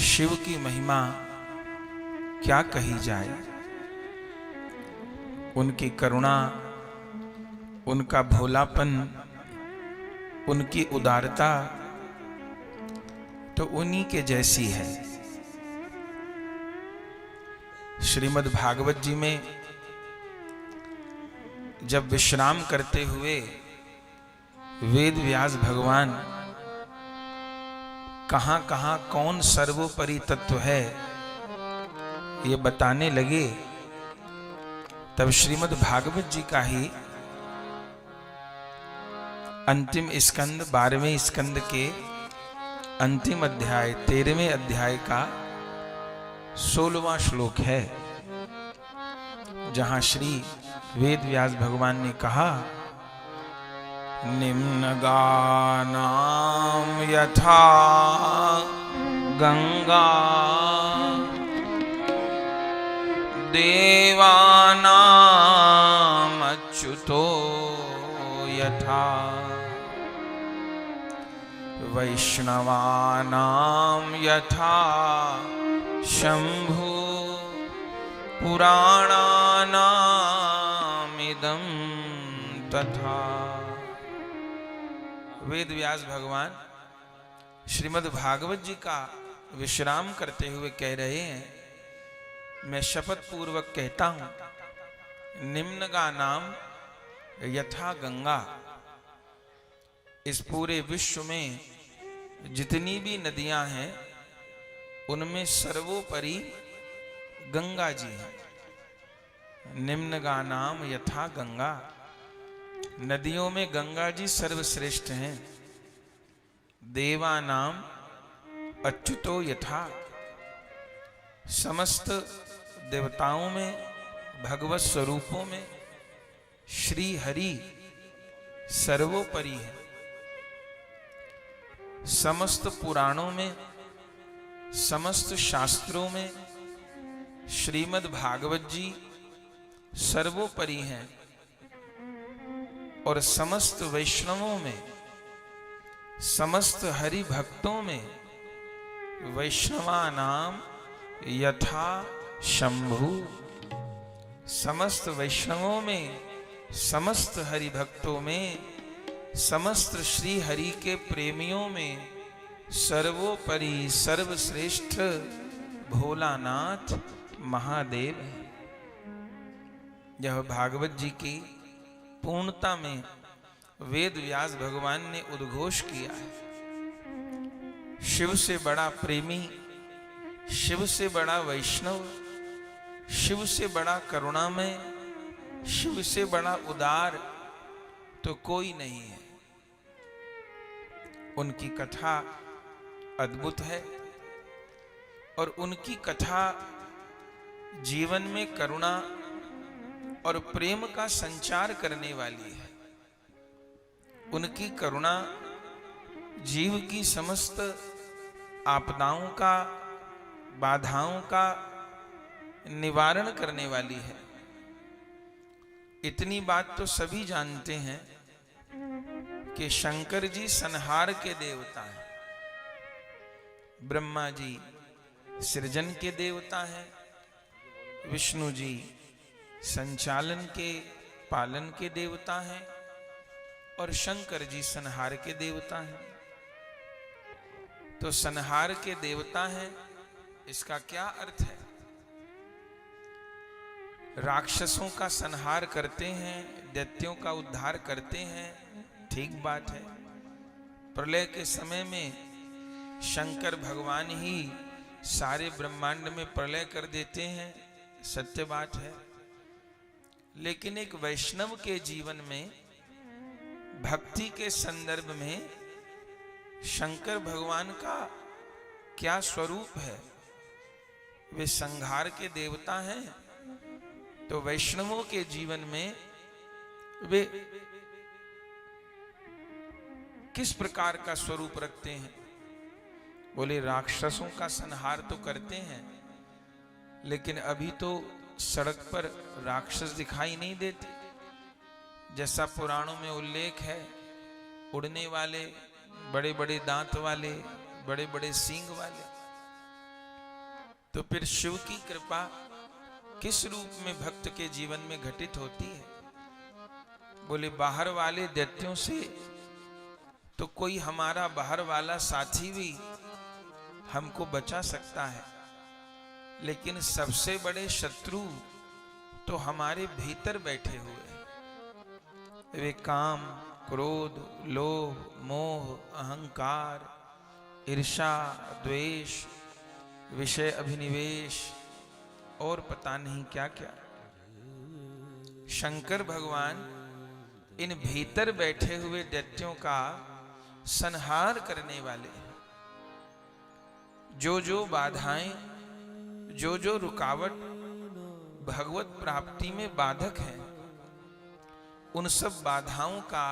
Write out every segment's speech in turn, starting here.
शिव की महिमा क्या कही जाए। उनकी करुणा, उनका भोलापन, उनकी उदारता तो उन्हीं के जैसी है। श्रीमद् भागवत जी में जब विश्राम करते हुए वेद व्यास भगवान कहां कहां कौन सर्वोपरि तत्व है ये बताने लगे, तब श्रीमद् भागवत जी का ही अंतिम स्कंद 12वें स्कंद के अंतिम अध्याय 13वें अध्याय का 16वां श्लोक है, जहां श्री वेद व्यास भगवान ने कहा, निम्न गानाम यथा गंगा देवानाम अच्युतो यथा वैष्णवानाम यथा शंभु पुराणानामिदं तथा। वेद व्यास भगवान श्रीमद् भागवत जी का विश्राम करते हुए कह रहे हैं, मैं शपथ पूर्वक कहता हूं, निम्न का नाम यथा गंगा, इस पूरे विश्व में जितनी भी नदियां हैं उनमें सर्वोपरि गंगा जी हैं। निम्न का नाम यथा गंगा, नदियों में गंगा जी सर्वश्रेष्ठ हैं। देवा नाम अच्युतो यथा, समस्त देवताओं में भगवत स्वरूपों में श्री हरि सर्वोपरि है। समस्त पुराणों में, समस्त शास्त्रों में श्रीमद् भागवत जी सर्वोपरि हैं और समस्त वैष्णवों में, समस्त हरि भक्तों में वैष्णवा नाम यथा शंभु, समस्त वैष्णवों में, समस्त हरि भक्तों में, समस्त श्री हरि के प्रेमियों में सर्वोपरि सर्वश्रेष्ठ भोलानाथ महादेव है। यह भागवत जी की पूर्णता में वेद व्यास भगवान ने उद्घोष किया है। शिव से बड़ा प्रेमी, शिव से बड़ा वैष्णव, शिव से बड़ा करुणामय, शिव से बड़ा उदार तो कोई नहीं है। उनकी कथा अद्भुत है और उनकी कथा जीवन में करुणा और प्रेम का संचार करने वाली है। उनकी करुणा जीव की समस्त आपदाओं का, बाधाओं का निवारण करने वाली है। इतनी बात तो सभी जानते हैं कि शंकर जी संहार के देवता हैं, ब्रह्मा जी सृजन के देवता हैं, विष्णु जी संचालन के, पालन के देवता हैं और शंकर जी संहार के देवता हैं। तो संहार के देवता हैं, इसका क्या अर्थ है? राक्षसों का संहार करते हैं, दैत्यों का उद्धार करते हैं, ठीक बात है। प्रलय के समय में शंकर भगवान ही सारे ब्रह्मांड में प्रलय कर देते हैं, सत्य बात है। लेकिन एक वैष्णव के जीवन में भक्ति के संदर्भ में शंकर भगवान का क्या स्वरूप है? वे संहार के देवता हैं, तो वैष्णवों के जीवन में वे किस प्रकार का स्वरूप रखते हैं? बोले राक्षसों का संहार तो करते हैं, लेकिन अभी तो सड़क पर राक्षस दिखाई नहीं देते। जैसा पुराणों में उल्लेख है, उड़ने वाले, बड़े बड़े दांत वाले, बड़े बड़े सींग वाले, तो फिर शिव की कृपा किस रूप में भक्त के जीवन में घटित होती है? बोले बाहर वाले दैत्यों से तो कोई हमारा बाहर वाला साथी भी हमको बचा सकता है, लेकिन सबसे बड़े शत्रु तो हमारे भीतर बैठे हुए हैं। वे काम, क्रोध, लोभ, मोह, अहंकार, ईर्ष्या, द्वेष, विषय अभिनिवेश और पता नहीं क्या क्या। शंकर भगवान इन भीतर बैठे हुए दैत्यों का संहार करने वाले हैं। जो जो बाधाएं, जो जो रुकावट भगवत प्राप्ति में बाधक है, उन सब बाधाओं का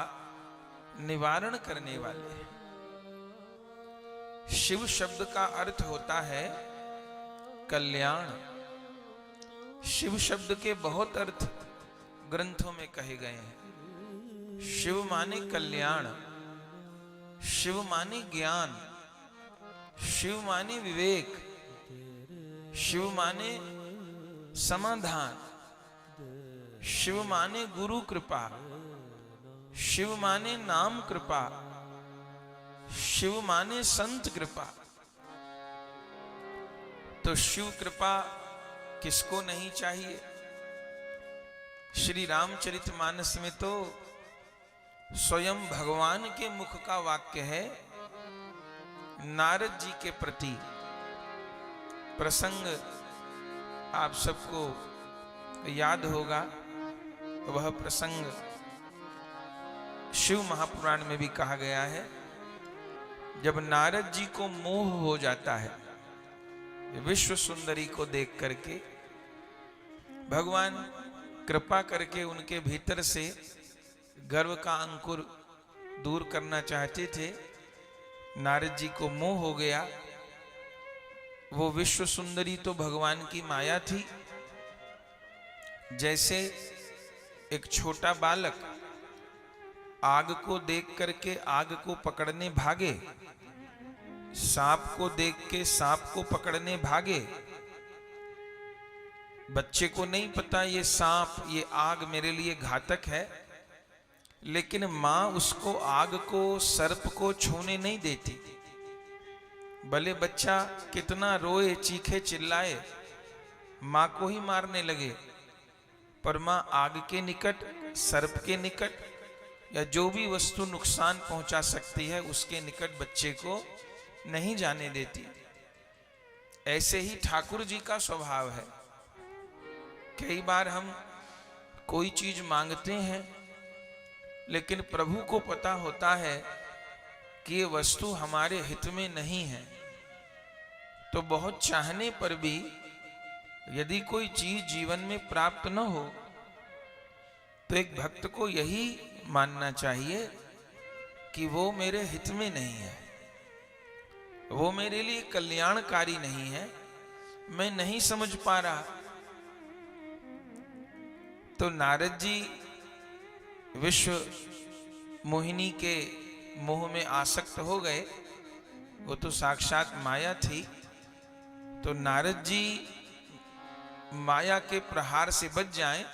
निवारण करने वाले हैं। शिव शब्द का अर्थ होता है कल्याण। शिव शब्द के बहुत अर्थ ग्रंथों में कहे गए हैं। शिव माने कल्याण, शिव माने ज्ञान, शिव माने विवेक, शिव माने समाधान, शिव माने गुरु कृपा, शिव माने नाम कृपा, शिव माने संत कृपा। तो शिव कृपा किसको नहीं चाहिए? श्री रामचरितमानस में तो स्वयं भगवान के मुख का वाक्य है। नारद जी के प्रति प्रसंग आप सबको याद होगा। वह प्रसंग शिव महापुराण में भी कहा गया है। जब नारद जी को मोह हो जाता है विश्व सुंदरी को देख करके, भगवान कृपा करके उनके भीतर से गर्व का अंकुर दूर करना चाहते थे। नारद जी को मोह हो गया। वो विश्व सुंदरी तो भगवान की माया थी। जैसे एक छोटा बालक आग को देख करके आग को पकड़ने भागे, सांप को देख के सांप को पकड़ने भागे। बच्चे को नहीं पता ये सांप, ये आग मेरे लिए घातक है, लेकिन मां उसको आग को, सर्प को छूने नहीं देती। भले बच्चा कितना रोए, चीखे, चिल्लाए, मां को ही मारने लगे, पर मां आग के निकट, सर्प के निकट या जो भी वस्तु नुकसान पहुंचा सकती है उसके निकट बच्चे को नहीं जाने देती। ऐसे ही ठाकुर जी का स्वभाव है। कई बार हम कोई चीज मांगते हैं, लेकिन प्रभु को पता होता है कि ये वस्तु हमारे हित में नहीं है। तो बहुत चाहने पर भी यदि कोई चीज जीवन में प्राप्त न हो तो एक भक्त को यही मानना चाहिए कि वो मेरे हित में नहीं है, वो मेरे लिए कल्याणकारी नहीं है, मैं नहीं समझ पा रहा। तो नारद जी विश्व मोहिनी के मोह में आसक्त हो गए। वो तो साक्षात माया थी। तो नारद जी माया के प्रहार से बच जाएं,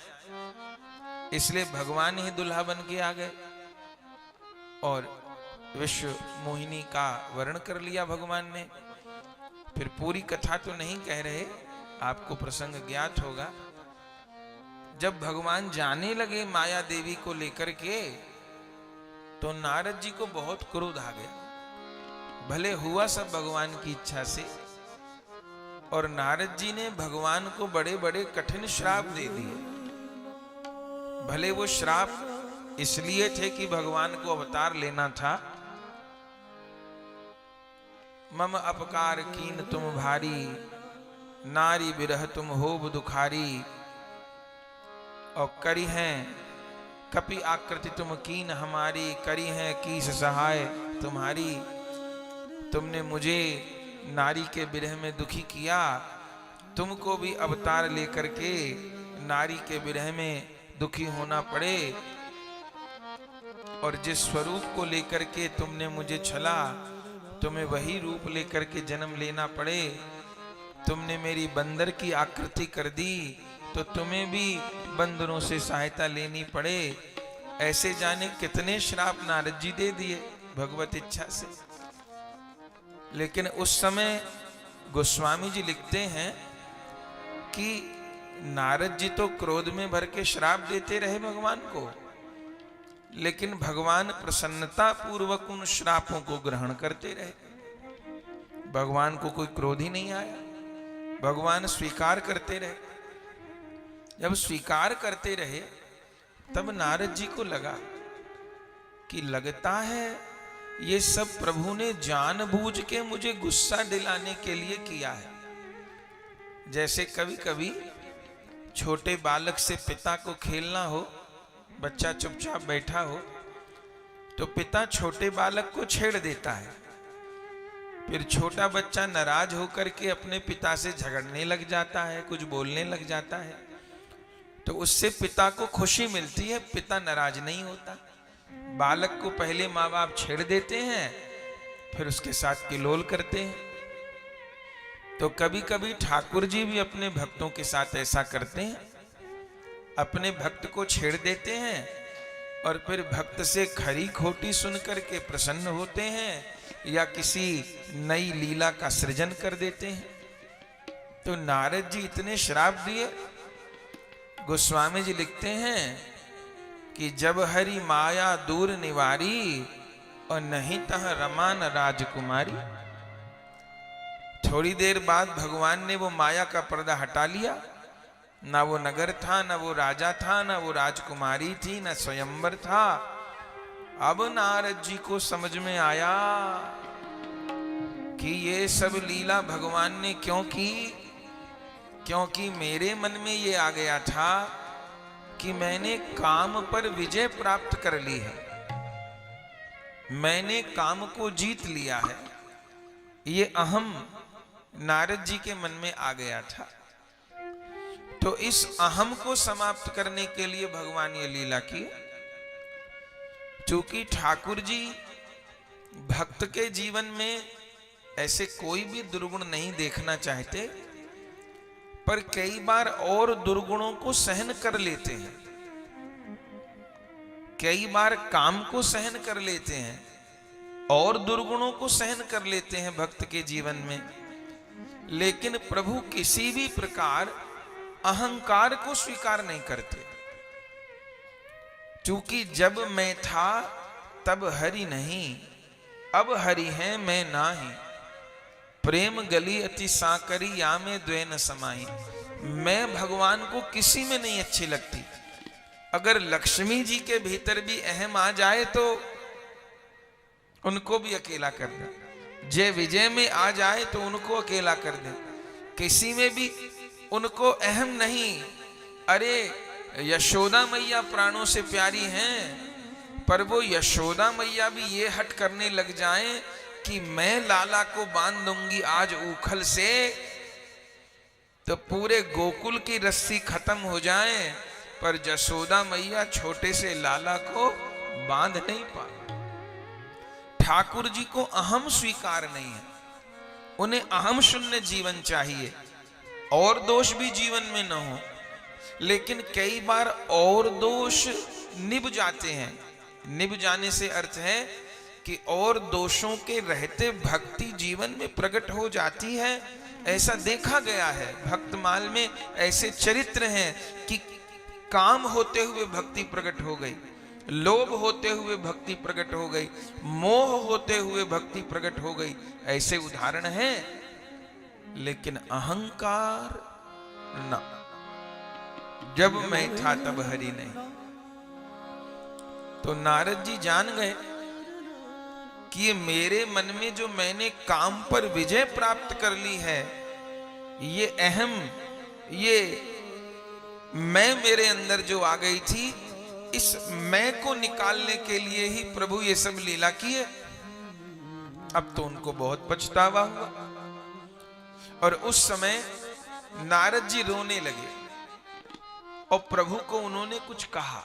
इसलिए भगवान ही दुल्हा बन के आ गए और विश्व मोहिनी का वर्ण कर लिया भगवान ने। फिर पूरी कथा तो नहीं कह रहे, आपको प्रसंग ज्ञात होगा। जब भगवान जाने लगे माया देवी को लेकर के, तो नारद जी को बहुत क्रोध आ गया। भले हुआ सब भगवान की इच्छा से, और नारद जी ने भगवान को बड़े बड़े कठिन श्राप दे दिए। भले वो श्राप इसलिए थे कि भगवान को अवतार लेना था। मम अपकार कीन तुम भारी, नारी बिरह तुम होब दुखारी। और करी हैं कपि आकृति तुम कीन हमारी, करी हैं कीस सहाय तुम्हारी। तुमने मुझे नारी के विरह में दुखी किया, तुमको भी अवतार लेकर के नारी के विरह में दुखी होना पड़े। और जिस स्वरूप को लेकर के तुमने मुझे छला, तुम्हें वही रूप लेकर के जन्म लेना पड़े। तुमने मेरी बंदर की आकृति कर दी तो तुम्हें भी बंदरों से सहायता लेनी पड़े। ऐसे जाने कितने श्राप नारद जी दे दिए भगवत इच्छा से। लेकिन उस समय गोस्वामी जी लिखते हैं कि नारद जी तो क्रोध में भर के श्राप देते रहे भगवान को, लेकिन भगवान प्रसन्नता पूर्वक उन श्रापों को ग्रहण करते रहे। भगवान को कोई क्रोध ही नहीं आया, भगवान स्वीकार करते रहे। जब स्वीकार करते रहे तब नारद जी को लगा कि लगता है ये सब प्रभु ने जानबूझ के मुझे गुस्सा दिलाने के लिए किया है। जैसे कभी कभी छोटे बालक से पिता को खेलना हो, बच्चा चुपचाप बैठा हो तो पिता छोटे बालक को छेड़ देता है, फिर छोटा बच्चा नाराज होकर के अपने पिता से झगड़ने लग जाता है, कुछ बोलने लग जाता है, तो उससे पिता को खुशी मिलती है, पिता नाराज नहीं होता। बालक को पहले माँ बाप छेड़ देते हैं, फिर उसके साथ किलोल करते हैं। तो कभी कभी ठाकुर जी भी अपने भक्तों के साथ ऐसा करते हैं, अपने भक्त को छेड़ देते हैं और फिर भक्त से खरी खोटी सुन करके प्रसन्न होते हैं या किसी नई लीला का सृजन कर देते हैं। तो नारद जी इतने श्राप दिए। गोस्वामी जी लिखते हैं कि जब हरि माया दूर निवारी और नहीं तह रमा न राजकुमारी। थोड़ी देर बाद भगवान ने वो माया का पर्दा हटा लिया, ना वो नगर था, ना वो राजा था, ना वो राजकुमारी थी, ना स्वयंवर था। अब नारद जी को समझ में आया कि ये सब लीला भगवान ने क्यों की, क्योंकि मेरे मन में ये आ गया था कि मैंने काम पर विजय प्राप्त कर ली है, मैंने काम को जीत लिया है। ये अहम नारद जी के मन में आ गया था। तो इस अहम को समाप्त करने के लिए भगवान ये लीला की। चूंकि ठाकुर जी भक्त के जीवन में ऐसे कोई भी दुर्गुण नहीं देखना चाहते, पर कई बार और दुर्गुणों को सहन कर लेते हैं, कई बार काम को सहन कर लेते हैं और दुर्गुणों को सहन कर लेते हैं भक्त के जीवन में। लेकिन प्रभु किसी भी प्रकार अहंकार को स्वीकार नहीं करते। क्योंकि जब मैं था तब हरि नहीं, अब हरि है मैं नाही। प्रेम गली अति साकरी या में द्वे न समाई। मैं भगवान को किसी में नहीं अच्छी लगती। अगर लक्ष्मी जी के भीतर भी अहम आ जाए तो उनको भी अकेला कर दे, जय विजय में आ जाए तो उनको अकेला कर दे, किसी में भी उनको अहम नहीं। अरे यशोदा मैया प्राणों से प्यारी हैं, पर वो यशोदा मैया भी ये हट करने लग जाएं कि मैं लाला को बांध दूंगी आज उखल से, तो पूरे गोकुल की रस्सी खत्म हो जाए, पर यशोदा मैया छोटे से लाला को बांध नहीं पाए। ठाकुर जी को अहम स्वीकार नहीं है, उन्हें अहम शून्य जीवन चाहिए, और दोष भी जीवन में न हो। लेकिन कई बार और दोष निभ जाते हैं। निभ जाने से अर्थ है कि और दोषों के रहते भक्ति जीवन में प्रकट हो जाती है। ऐसा देखा गया है, भक्तमाल में ऐसे चरित्र हैं कि काम होते हुए भक्ति प्रकट हो गई, लोभ होते हुए भक्ति प्रकट हो गई, मोह होते हुए भक्ति प्रकट हो गई, ऐसे उदाहरण हैं। लेकिन अहंकार ना, जब मैं था तब हरि नहीं। तो नारद जी जान गए कि ये मेरे मन में जो मैंने काम पर विजय प्राप्त कर ली है, ये अहम, ये मैं मेरे अंदर जो आ गई थी, इस मैं को निकालने के लिए ही प्रभु ये सब लीला किए। अब तो उनको बहुत पछतावा हुआ और उस समय नारद जी रोने लगे और प्रभु को उन्होंने कुछ कहा।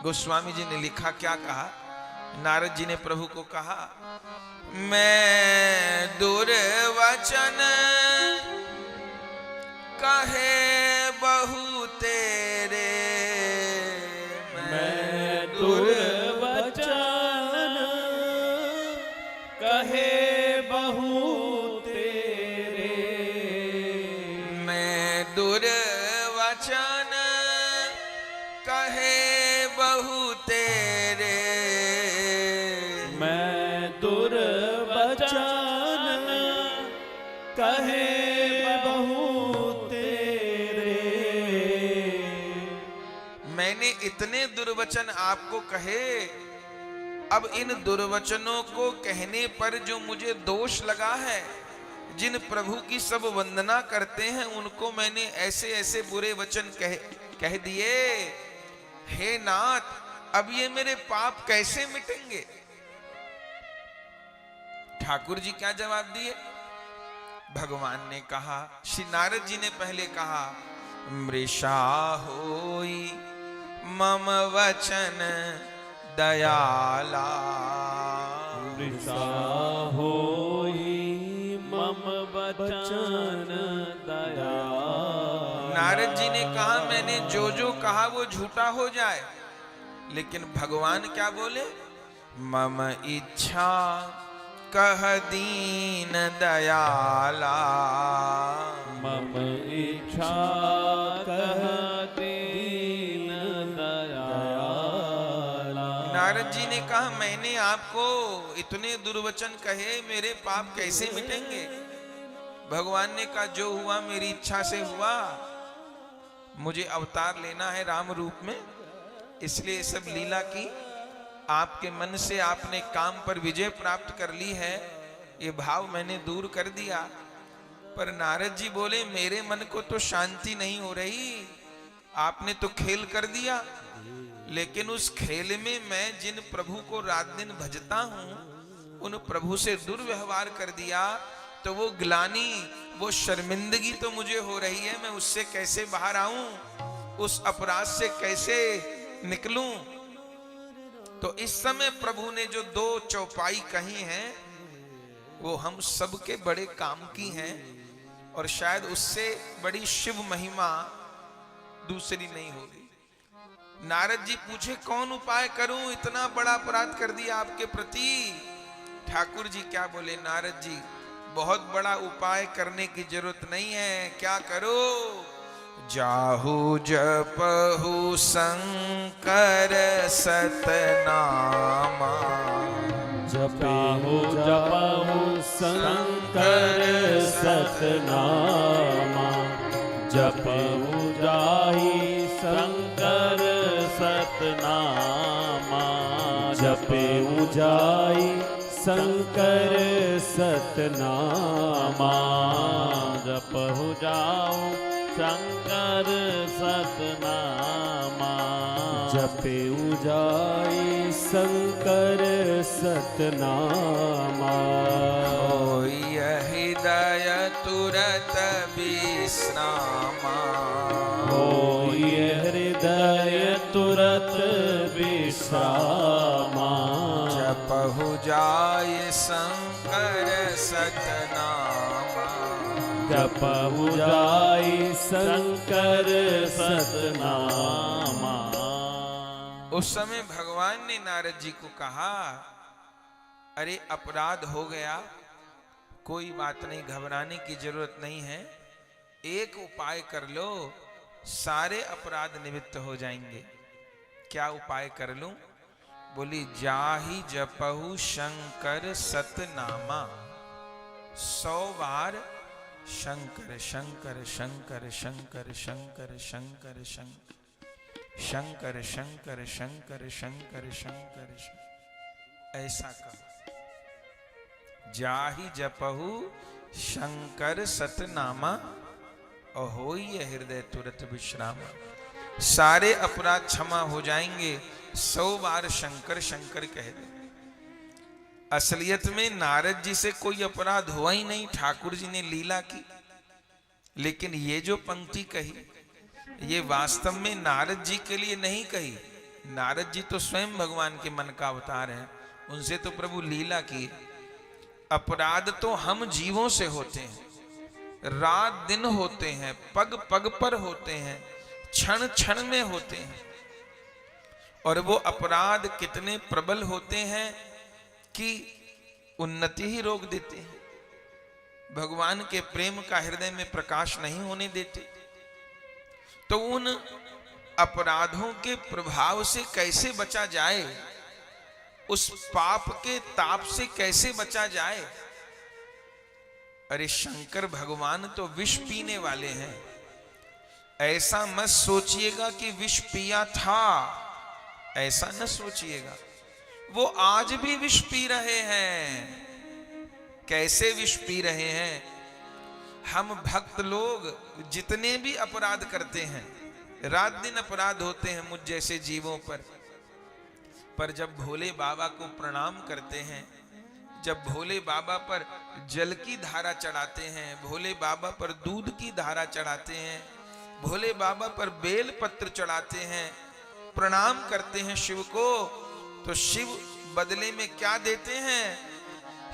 गोस्वामी जी ने लिखा, क्या कहा? नारद जी ने प्रभु को कहा, मैं दुर्वचन दुर्वचन कहे बहु तेरे, मैं दुर्वचन कहे बहु तेरे। मैंने इतने दुर्वचन आपको कहे, अब इन दुर्वचनों को कहने पर जो मुझे दोष लगा है, जिन प्रभु की सब वंदना करते हैं उनको मैंने ऐसे ऐसे बुरे वचन कह दिए, हे नाथ अब ये मेरे पाप कैसे मिटेंगे। ठाकुर जी क्या जवाब दिए? भगवान ने कहा, श्री नारद जी ने पहले कहा, मृषा होई मम वचन दयाला, मृषा होई मम वचन दयाला। नारद जी ने कहा मैंने जो जो कहा वो झूठा हो जाए, लेकिन भगवान क्या बोले? मम इच्छा कह दीन दयाला, मम इच्छा कह दीन दयाला। नारद जी ने कहा मैंने आपको इतने दुर्वचन कहे, मेरे पाप कैसे मिटेंगे? भगवान ने कहा जो हुआ मेरी इच्छा से हुआ, मुझे अवतार लेना है राम रूप में, इसलिए सब लीला की। आपके मन से आपने काम पर विजय प्राप्त कर ली है, ये भाव मैंने दूर कर दिया। पर नारद जी बोले मेरे मन को तो शांति नहीं हो रही, आपने तो खेल कर दिया, लेकिन उस खेल में मैं जिन प्रभु को रात दिन भजता हूं, उन प्रभु से दुर्व्यवहार कर दिया, तो वो ग्लानि, वो शर्मिंदगी तो मुझे हो रही है, मैं उससे कैसे बाहर आऊं, उस अपराध से कैसे निकलूं। तो इस समय प्रभु ने जो दो चौपाई कही हैं, वो हम सबके बड़े काम की हैं, और शायद उससे बड़ी शिव महिमा दूसरी नहीं होगी। नारद जी पूछे कौन उपाय करूं, इतना बड़ा अपराध कर दिया आपके प्रति। ठाकुर जी क्या बोले? नारद जी बहुत बड़ा उपाय करने की जरूरत नहीं है, क्या करो? जाहु जपहु शंकर सतनामा, जपहु जपहु शंकर सतनामा, जपहु जाहि शंकर सतनामा, जपहु जाहि शंकर सतनामा, जपहु जाऊ शंकर सतनामा, जपहु जाई शंकर सतनामा। होई हृदय तुरत विश्रामा, होई हृदय तुरत विश्रामा, जपहु जाय शंकर सतनामा, जपहु जाई शंकर सतनामा। उस समय भगवान ने नारद जी को कहा, अरे अपराध हो गया, कोई बात नहीं, घबराने की जरूरत नहीं है, एक उपाय कर लो, सारे अपराध निवृत्त हो जाएंगे। क्या उपाय कर लूं? बोली जाहि जपहु शंकर सतनामा, 100 बार शंकर शंकर शंकर शंकर शंकर शंकर शंकर शंकर शंकर शंकर शंकर, ऐसा कहो। जाहि जपहु शंकर सतनामा, और होई हृदय तुरत विश्रामा, सारे अपराध क्षमा हो जाएंगे, 100 बार शंकर शंकर कह दे। असलियत में नारद जी से कोई अपराध हुआ ही नहीं, ठाकुर जी ने लीला की। लेकिन ये जो पंक्ति कही, ये वास्तव में नारद जी के लिए नहीं कही। नारद जी तो स्वयं भगवान के मन का अवतार है, उनसे तो प्रभु लीला की। अपराध तो हम जीवों से होते हैं, रात दिन होते हैं, पग पग पर होते हैं, क्षण क्षण में होते हैं, और वो अपराध कितने प्रबल होते हैं कि उन्नति ही रोक देते हैं, भगवान के प्रेम का हृदय में प्रकाश नहीं होने देते। तो उन अपराधों के प्रभाव से कैसे बचा जाए, उस पाप के ताप से कैसे बचा जाए। अरे शंकर भगवान तो विष पीने वाले हैं। ऐसा मत सोचिएगा कि विष पिया था, ऐसा न सोचिएगा। वो आज भी विष पी रहे हैं। कैसे विष पी रहे हैं? हम भक्त लोग जितने भी अपराध करते हैं, रात दिन अपराध होते हैं मुझ जैसे जीवों पर जब भोले बाबा को प्रणाम करते हैं, जब भोले बाबा पर जल की धारा चढ़ाते हैं, भोले बाबा पर दूध की धारा चढ़ाते हैं, भोले बाबा पर बेल पत्र चढ़ाते हैं, प्रणाम करते हैं शिव को, तो शिव बदले में क्या देते हैं?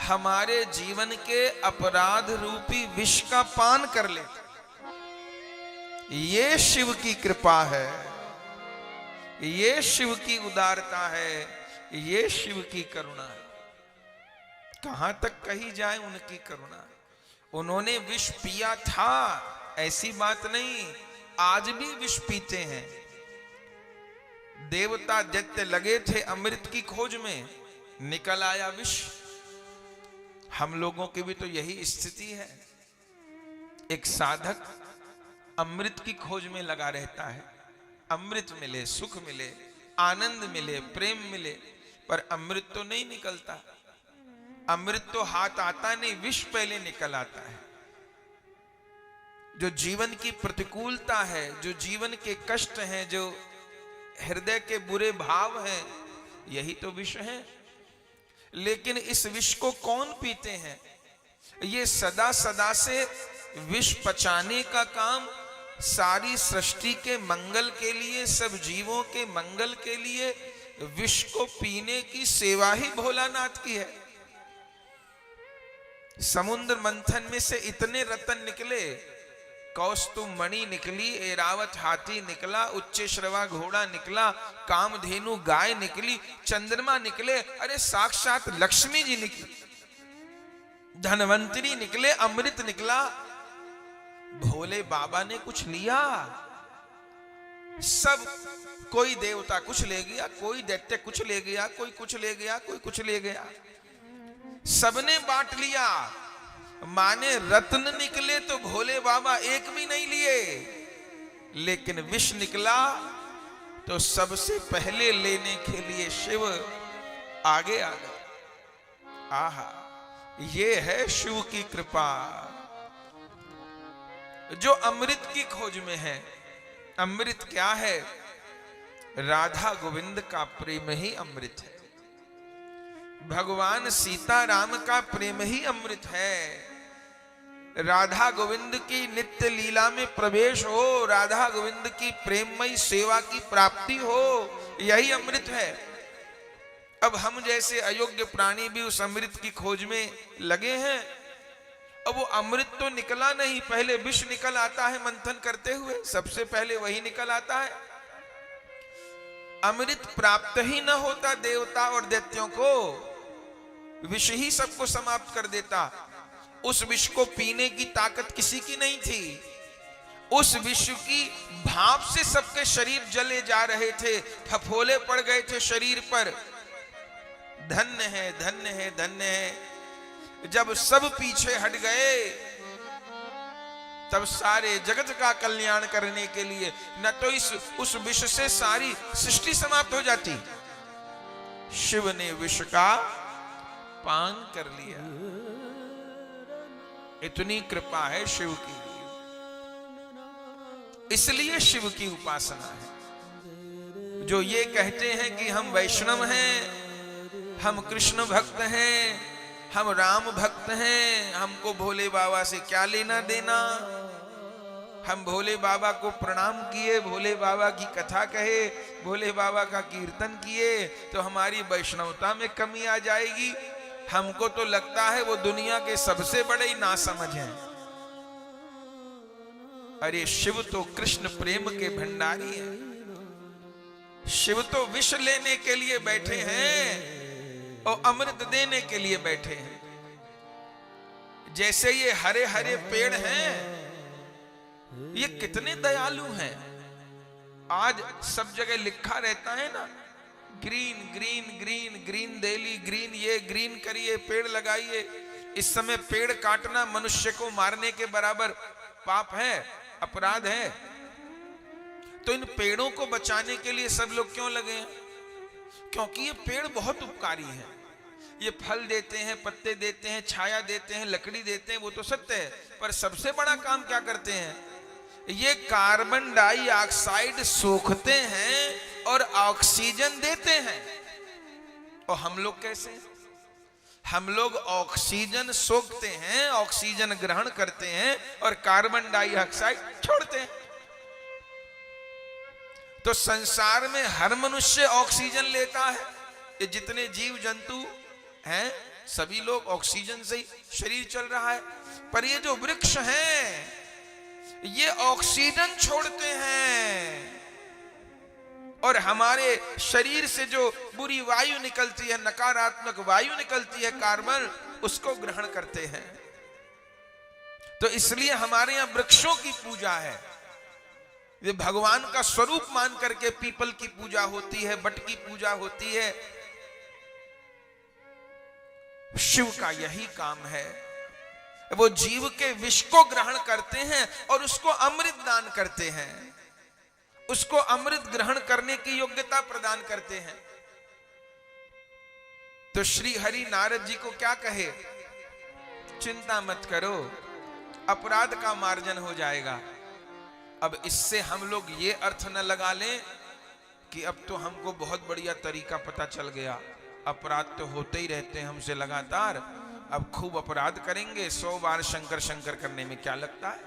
हमारे जीवन के अपराध रूपी विष का पान कर लेते। ये शिव की कृपा है, ये शिव की उदारता है, ये शिव की करुणा है। कहां तक कही जाए उनकी करुणा। उन्होंने विष पिया था ऐसी बात नहीं, आज भी विष पीते हैं। देवता दैत्य लगे थे अमृत की खोज में, निकल आया विष। हम लोगों की भी तो यही स्थिति है। एक साधक अमृत की खोज में लगा रहता है, अमृत मिले, सुख मिले, आनंद मिले, प्रेम मिले, पर अमृत तो नहीं निकलता। अमृत तो हाथ आता नहीं, विष पहले निकल आता है। जो जीवन की प्रतिकूलता है, जो जीवन के कष्ट हैं, जो हृदय के बुरे भाव हैं, यही तो विष है। लेकिन इस विष को कौन पीते हैं? ये सदा सदा से विष पचाने का काम सारी सृष्टि के मंगल के लिए, सब जीवों के मंगल के लिए विष को पीने की सेवा ही भोलानाथ की है। समुद्र मंथन में से इतने रतन निकले, कौस्तुभ मणि निकली, ऐरावत हाथी निकला, उच्चश्रवा घोड़ा निकला, कामधेनु गाय निकली, चंद्रमा निकले, अरे साक्षात लक्ष्मी जी निकली, धनवंतरी निकले, अमृत निकला। भोले बाबा ने कुछ लिया? सब, कोई देवता कुछ ले गया, कोई दैत्य कुछ ले गया, कोई कुछ ले गया, कोई कुछ ले गया, सबने बांट लिया। माने रत्न निकले तो भोले बाबा एक भी नहीं लिए, लेकिन विष निकला तो सबसे पहले लेने के लिए शिव आगे आ गए। आहा, ये है शिव की कृपा। जो अमृत की खोज में है, अमृत क्या है? राधा गोविंद का प्रेम ही अमृत है। भगवान सीताराम का प्रेम ही अमृत है। राधा गोविंद की नित्य लीला में प्रवेश हो, राधा गोविंद की प्रेममयी सेवा की प्राप्ति हो, यही अमृत है। अब हम जैसे अयोग्य प्राणी भी उस अमृत की खोज में लगे हैं। अब वो अमृत तो निकला नहीं, पहले विष निकल आता है मंथन करते हुए, सबसे पहले वही निकल आता है। अमृत प्राप्त ही न होता देवता और दैत्यों को, विष ही सबको समाप्त कर देता। उस विष को पीने की ताकत किसी की नहीं थी। उस विष की भाप से सबके शरीर जले जा रहे थे, फफोले पड़ गए थे शरीर पर। धन्य है, धन्य है, धन्य है। जब सब पीछे हट गए, तब सारे जगत का कल्याण करने के लिए, न तो उस विष से सारी सृष्टि समाप्त हो जाती, शिव ने विष का पान कर लिया। इतनी कृपा है शिव की, इसलिए शिव की उपासना है। जो ये कहते हैं कि हम वैष्णव हैं, हम कृष्ण भक्त हैं, हम राम भक्त हैं, हमको भोले बाबा से क्या लेना देना, हम भोले बाबा को प्रणाम किए, भोले बाबा की कथा कहे, भोले बाबा का कीर्तन किए तो हमारी वैष्णवता में कमी आ जाएगी। हमको तो लगता है वो दुनिया के सबसे बड़े ही नासमझ हैं। अरे शिव तो कृष्ण प्रेम के भंडारी हैं। शिव तो विष लेने के लिए बैठे हैं और अमृत देने के लिए बैठे हैं। जैसे ये हरे हरे पेड़ हैं, ये कितने दयालु हैं। आज सब जगह लिखा रहता है ना, green green green green Delhi, green ये, ग्रीन करिए, पेड़ लगाइए। इस समय पेड़ काटना मनुष्य को मारने के बराबर पाप है, अपराध है। तो इन पेड़ों को बचाने के लिए सब लोग क्यों लगे हैं? क्योंकि ये पेड़ बहुत उपकारी हैं। ये फल देते हैं, पत्ते देते हैं, छाया देते हैं, लकड़ी देते हैं, वो तो सत्य है। पर सबसे बड़ा काम क्या करते हैं? ये कार्बन डाइऑक्साइड सोखते हैं और ऑक्सीजन देते हैं। और हम लोग कैसे? हम लोग ऑक्सीजन सोखते हैं, ऑक्सीजन ग्रहण करते हैं और कार्बन डाइऑक्साइड छोड़ते हैं। तो संसार में हर मनुष्य ऑक्सीजन लेता है। ये जितने जीव जंतु हैं सभी लोग ऑक्सीजन से ही शरीर चल रहा है। पर ये जो वृक्ष हैं ये ऑक्सीजन छोड़ते हैं और हमारे शरीर से जो बुरी वायु निकलती है, नकारात्मक वायु निकलती है, कार्बन, उसको ग्रहण करते हैं। तो इसलिए हमारे यहां वृक्षों की पूजा है। ये भगवान का स्वरूप मान करके पीपल की पूजा होती है, बट की पूजा होती है। शिव का यही काम है। वो जीव के विष को ग्रहण करते हैं और उसको अमृत दान करते हैं, उसको अमृत ग्रहण करने की योग्यता प्रदान करते हैं। तो श्री हरि नारद जी को क्या कहे? चिंता मत करो, अपराध का मार्जन हो जाएगा। अब इससे हम लोग ये अर्थ न लगा लें कि अब तो हमको बहुत बढ़िया तरीका पता चल गया, अपराध तो होते ही रहते हैं हमसे लगातार, अब खूब अपराध करेंगे, 100 बार शंकर शंकर करने में क्या लगता है,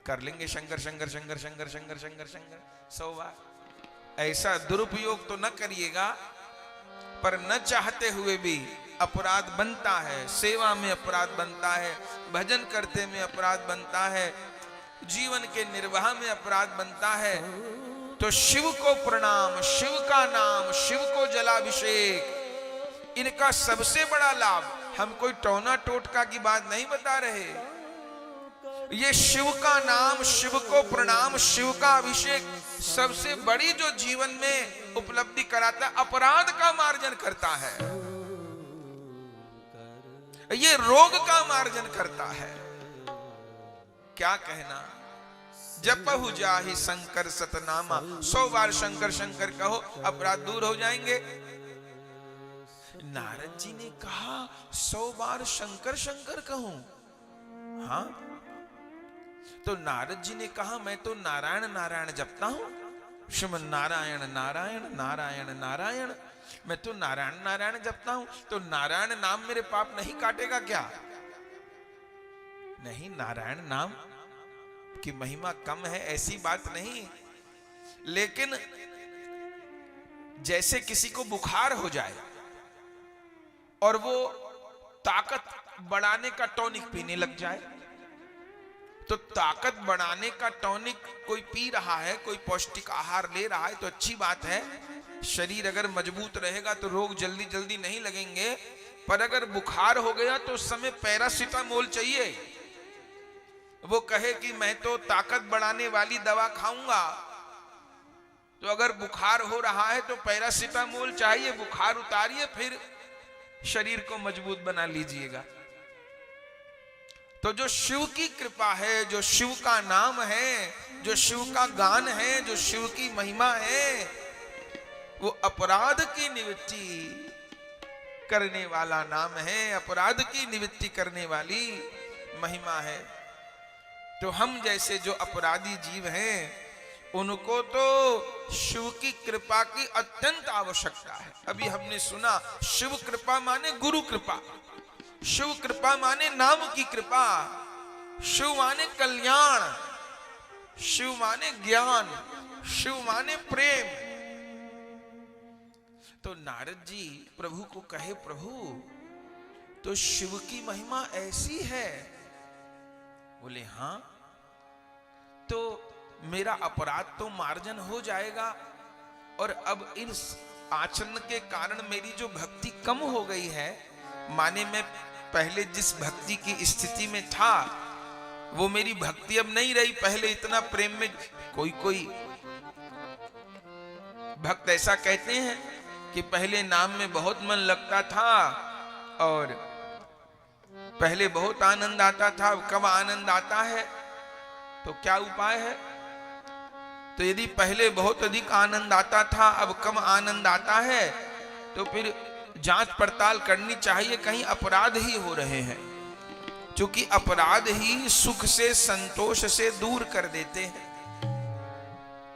कर लेंगे शंकर शंकर शंकर शंकर शंकर शंकर शंकर 100 बार। ऐसा दुरुपयोग तो न करिएगा। पर न चाहते हुए भी अपराध बनता है। सेवा में अपराध बनता है, भजन करते में अपराध बनता है, जीवन के निर्वाह में अपराध बनता है। तो शिव को प्रणाम, शिव का नाम, शिव को जलाभिषेक, इनका सबसे बड़ा लाभ। हम कोई टोना टोटका की बात नहीं बता रहे। ये शिव का नाम, शिव को प्रणाम, शिव का अभिषेक सबसे बड़ी जो जीवन में उपलब्धि कराता है, अपराध का मार्जन करता है। ये रोग का मार्जन करता है। क्या कहना, जपहु जाहि शंकर सतनामा, 100 बार शंकर शंकर कहो, अपराध दूर हो जाएंगे। नारद जी ने कहा 100 बार शंकर शंकर कहूं? हाँ। तो नारद जी ने कहा मैं तो नारायण नारायण जपता हूं, श्रीमन नारायण नारायण नारायण नारायण, मैं तो नारायण नारायण जपता हूं। तो नारायण नाम मेरे पाप नहीं काटेगा क्या? नहीं, नारायण नाम की महिमा कम है ऐसी बात नहीं। लेकिन जैसे किसी को बुखार हो जाए और वो ताकत बढ़ाने का टॉनिक पीने लग जाए, तो ताकत बढ़ाने का टॉनिक कोई पी रहा है, कोई पौष्टिक आहार ले रहा है तो अच्छी बात है। शरीर अगर मजबूत रहेगा तो रोग जल्दी जल्दी नहीं लगेंगे। पर अगर बुखार हो गया तो उस समय पैरासीटामोल चाहिए। वो कहे कि मैं तो ताकत बढ़ाने वाली दवा खाऊंगा, तो अगर बुखार हो रहा है तो पैरासीटामोल चाहिए। बुखार उतारिए, फिर शरीर को मजबूत बना लीजिएगा। तो जो शिव की कृपा है, जो शिव का नाम है, जो शिव का गान है, जो शिव की महिमा है, वो अपराध की निवृत्ति करने वाला नाम है, अपराध की निवृत्ति करने वाली महिमा है। तो हम जैसे जो अपराधी जीव हैं उनको तो शिव की कृपा की अत्यंत आवश्यकता है। अभी हमने सुना शिव कृपा माने गुरु कृपा, शिव कृपा माने नाम की कृपा, शिव माने कल्याण, शिव माने ज्ञान, शिव माने प्रेम। तो नारद जी प्रभु को कहे, प्रभु तो शिव की महिमा ऐसी है? बोले हाँ। तो मेरा अपराध तो मार्जन हो जाएगा और अब इस आचरण के कारण मेरी जो भक्ति कम हो गई है, माने मैं पहले जिस भक्ति की स्थिति में था वो मेरी भक्ति अब नहीं रही। पहले इतना प्रेम में कोई भक्त ऐसा कहते हैं कि पहले नाम में बहुत मन लगता था और पहले बहुत आनंद आता था, अब कम आनंद आता है, तो क्या उपाय है? तो यदि पहले बहुत अधिक आनंद आता था, अब कम आनंद आता है, तो फिर जांच पड़ताल करनी चाहिए, कहीं अपराध ही हो रहे हैं, क्योंकि अपराध ही सुख से संतोष से दूर कर देते हैं।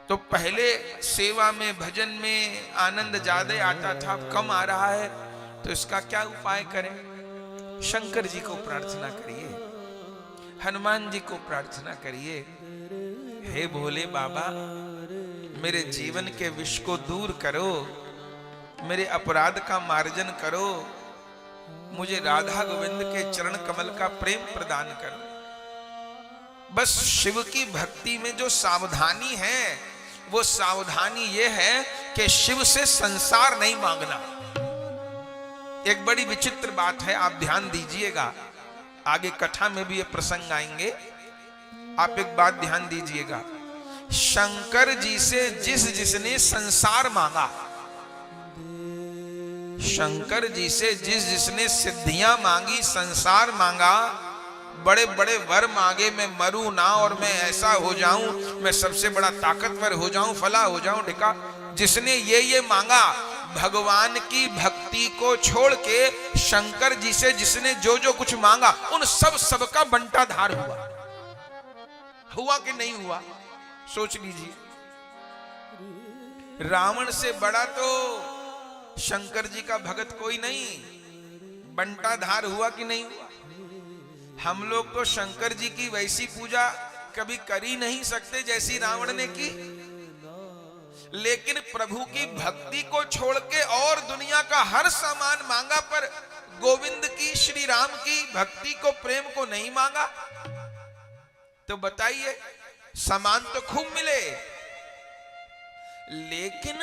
तो पहले सेवा में भजन में आनंद ज्यादा आता था, कम आ रहा है, तो इसका क्या उपाय करें? शंकर जी को प्रार्थना करिए, हनुमान जी को प्रार्थना करिए, हे भोले बाबा मेरे जीवन के विष को दूर करो, मेरे अपराध का मार्जन करो, मुझे राधा गोविंद के चरण कमल का प्रेम प्रदान करो। बस शिव की भक्ति में जो सावधानी है वो सावधानी ये है कि शिव से संसार नहीं मांगना। एक बड़ी विचित्र बात है, आप ध्यान दीजिएगा, आगे कथा में भी ये प्रसंग आएंगे, आप एक बात ध्यान दीजिएगा। शंकर जी से जिसने संसार मांगा, शंकर जी से जिसने सिद्धियां मांगी, संसार मांगा, बड़े बड़े वर मांगे, मैं मरूं ना और मैं ऐसा हो जाऊं, मैं सबसे बड़ा ताकतवर हो जाऊं, फला हो जाऊं ढिका, जिसने ये मांगा, भगवान की भक्ति को छोड़ के शंकर जी से जिसने जो जो कुछ मांगा, उन सबका बंटाधार हुआ कि नहीं हुआ? सोच लीजिए। रावण से बड़ा तो शंकर जी का भगत कोई नहीं, बंटाधार हुआ कि नहीं हुआ? हम लोग तो शंकर जी की वैसी पूजा कभी कर ही नहीं सकते जैसी रावण ने की, लेकिन प्रभु की भक्ति को छोड़ के और दुनिया का हर सामान मांगा, पर गोविंद की, श्री राम की भक्ति को, प्रेम को नहीं मांगा। तो बताइए, सामान तो खूब मिले, लेकिन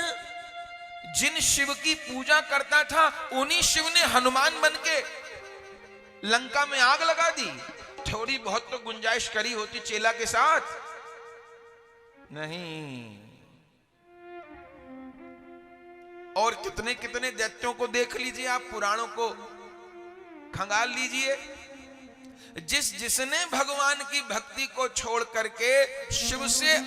जिन शिव की पूजा करता था उन्हीं शिव ने हनुमान बन के लंका में आग लगा दी। थोड़ी बहुत तो गुंजाइश करी होती चेला के साथ, नहीं। और कितने कितने दैत्यों को देख लीजिए आप, पुराणों को खंगाल लीजिए, जिसने भगवान की भक्ति को छोड़ करके शिव से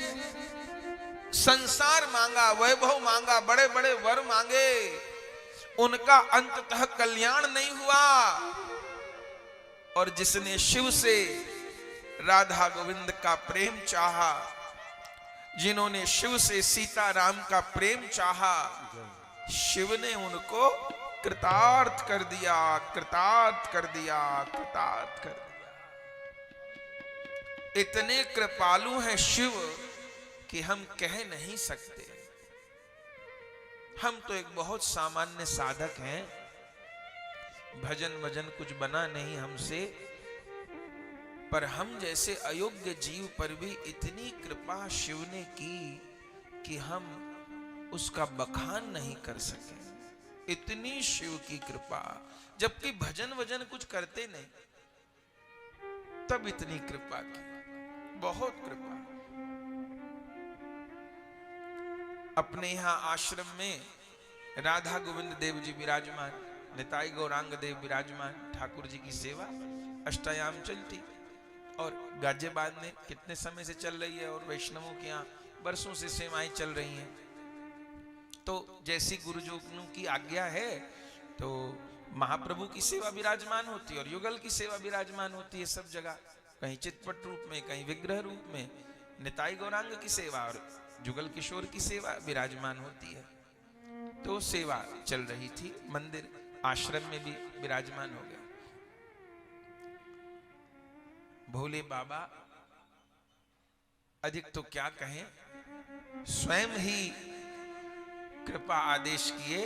संसार मांगा, वैभव मांगा, बड़े बड़े वर मांगे, उनका अंततः कल्याण नहीं हुआ। और जिसने शिव से राधा गोविंद का प्रेम चाहा, जिन्होंने शिव से सीता राम का प्रेम चाहा, शिव ने उनको कृतार्थ कर दिया, कृतार्थ कर दिया, कृतार्थ कर दिया। इतने कृपालु हैं शिव कि हम कह नहीं सकते। हम तो एक बहुत सामान्य साधक हैं, भजन वजन कुछ बना नहीं हमसे, पर हम जैसे अयोग्य जीव पर भी इतनी कृपा शिव ने की कि हम उसका बखान नहीं कर सके। इतनी शिव की कृपा, जबकि भजन वजन कुछ करते नहीं, तब इतनी कृपा की, बहुत कृपा। अपने यहां आश्रम में राधा गोविंद देव जी विराजमान, निताई गौरांग देव विराजमान, ठाकुर जी की सेवा अष्टयाम चलती, और गाजियाबाद में कितने समय से चल रही है, और वैष्णवों के यहाँ बरसों से सेवाएं चल रही हैं। तो जैसी गुरुजनों की आज्ञा है तो महाप्रभु की सेवा विराजमान होती है और युगल की सेवा विराजमान होती है सब जगह, कहीं चितपट रूप में, कहीं विग्रह रूप में निताई गौरांग की सेवा और जुगल किशोर की सेवा विराजमान होती है। तो सेवा चल रही थी, मंदिर आश्रम में भी विराजमान हो गया। भोले बाबा अधिक तो क्या कहें, स्वयं ही कृपा आदेश किए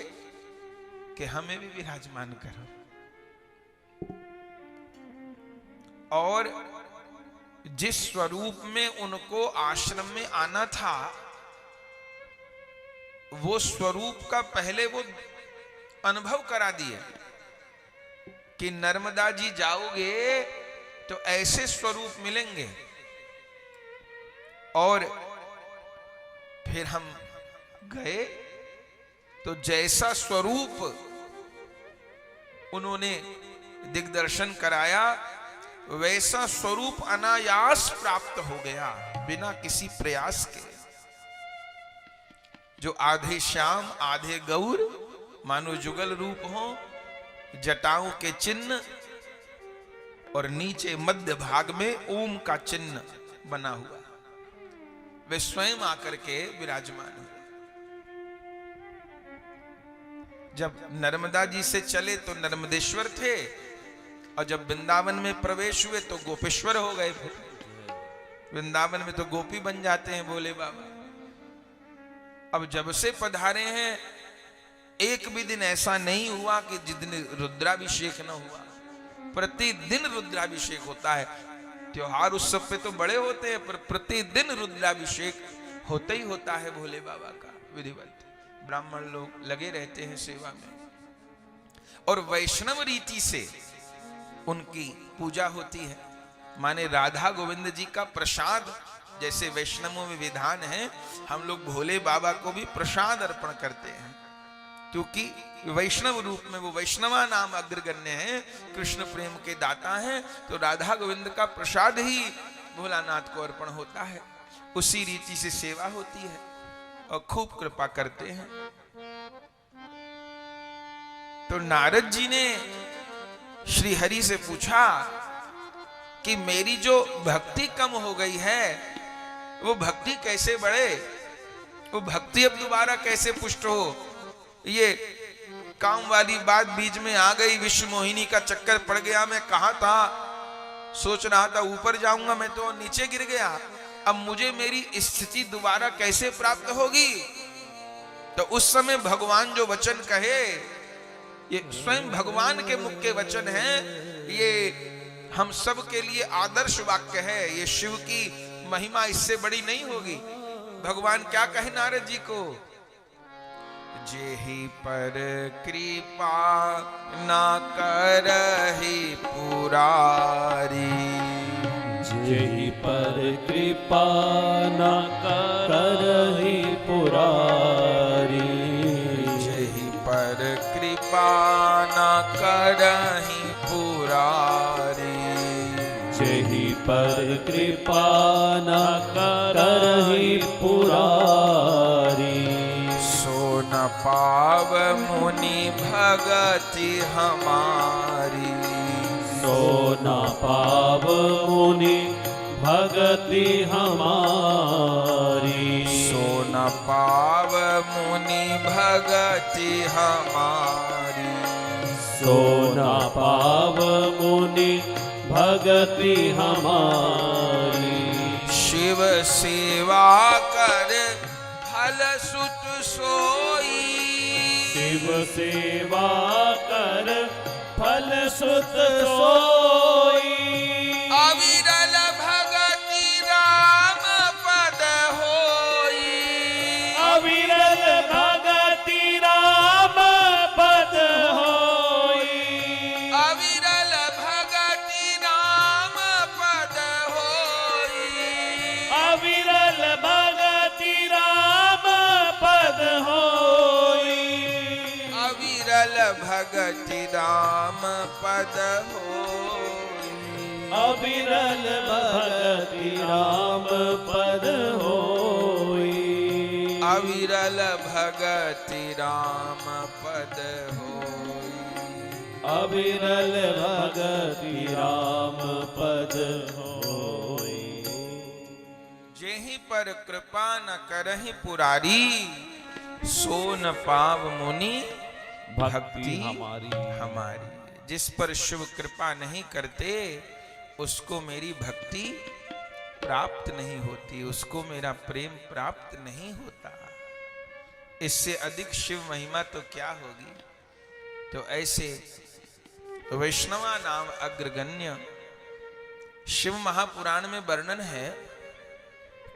कि हमें भी विराजमान करो। और जिस स्वरूप में उनको आश्रम में आना था, वो स्वरूप का पहले वो अनुभव करा दिए कि नर्मदा जी जाओगे तो ऐसे स्वरूप मिलेंगे। और फिर हम गए तो जैसा स्वरूप उन्होंने दिग्दर्शन कराया वैसा स्वरूप अनायास प्राप्त हो गया बिना किसी प्रयास के। जो आधे श्याम आधे गौर मानो जुगल रूप हो, जटाओं के चिन्ह और नीचे मध्य भाग में ओम का चिन्ह बना हुआ, वे स्वयं आकर के विराजमान हुए। जब नर्मदा जी से चले तो नर्मदेश्वर थे, और जब वृंदावन में प्रवेश हुए तो गोपेश्वर हो गए। फिर वृंदावन में तो गोपी बन जाते हैं भोले बाबा। अब जब से पधारे हैं एक भी दिन ऐसा नहीं हुआ कि जिस दिन रुद्राभिषेक न हुआ। प्रतिदिन रुद्राभिषेक होता है। त्योहार उत्सव पे तो बड़े होते हैं, पर प्रतिदिन रुद्राभिषेक होता ही होता है भोले बाबा का विधिवत। ब्राह्मण लोग लगे रहते हैं सेवा में, और वैष्णव रीति से उनकी पूजा होती है। माने राधा गोविंद जी का प्रसाद जैसे वैष्णवों में विधान है, हम लोग भोले बाबा को भी प्रसाद अर्पण करते हैं, क्योंकि वैष्णव रूप में वो वैष्णवा नाम अग्रगण्य है, कृष्ण प्रेम के दाता हैं। तो राधा गोविंद का प्रसाद ही भोलानाथ को अर्पण होता है। उसी रीति से सेवा होती है और खूब कृपा करते हैं। तो नारद जी ने श्री हरि से पूछा कि मेरी जो भक्ति कम हो गई है वो भक्ति कैसे बढ़े, वो भक्ति अब दोबारा कैसे पुष्ट हो। ये काम वाली बात बीच में आ गई, विश्व मोहिनी का चक्कर पड़ गया। मैं कहा था, सोच रहा था ऊपर जाऊंगा, मैं तो नीचे गिर गया। अब मुझे मेरी स्थिति दोबारा कैसे प्राप्त होगी। तो उस समय भगवान जो वचन कहे, ये स्वयं भगवान के मुख के वचन हैं, ये हम सब के लिए आदर्श वाक्य है। ये शिव की महिमा इससे बड़ी नहीं होगी। भगवान क्या कहे नारद जी को, जेहि पर कृपा ना करहि पुरारी, जेहि पर कृपा ना करहि पुरारी, जेहि पर कृपा ना करहि पुरारी, जेहि पर कृपा न करहि पुरारी, सो न पाव मुनि भगति हमारी, सो न पाव मुनि भगति हमारी, सो न पाव मुनि भगति हमारी, सो न पाव मुनि भगति हमारी, शिव सेवा कर फल सुत सोई, शिव सेवा कर फल सुत सोई, अविरल भगति राम पद होई, अविरल भगति राम पद होई, अविरल भगति राम पद होई, अविरल भगति राम पद होई, अविरल भगति राम पद होई, अविरल भगति राम पद होई, अविरल भगति राम पद होई, अविरल भगति राम पद होई, जेहि पर कृपा न करहि पुरारी, सो न पाव मुनि भक्ति हमारी। जिस पर शिव कृपा नहीं करते उसको मेरी भक्ति प्राप्त नहीं होती, उसको मेरा प्रेम प्राप्त नहीं होता। इससे अधिक शिव महिमा तो क्या होगी। तो ऐसे वैष्णवा नाम अग्रगण्य शिव महापुराण में वर्णन है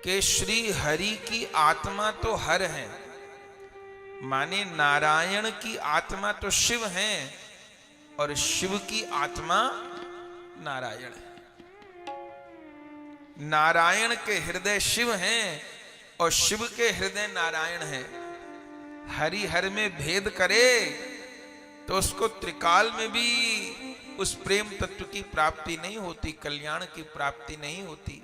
कि श्री हरि की आत्मा तो हर है, माने नारायण की आत्मा तो शिव है और शिव की आत्मा नारायण है। नारायण के हृदय शिव हैं और शिव के हृदय नारायण है। हरि हर में भेद करे तो उसको त्रिकाल में भी उस प्रेम तत्व की प्राप्ति नहीं होती, कल्याण की प्राप्ति नहीं होती।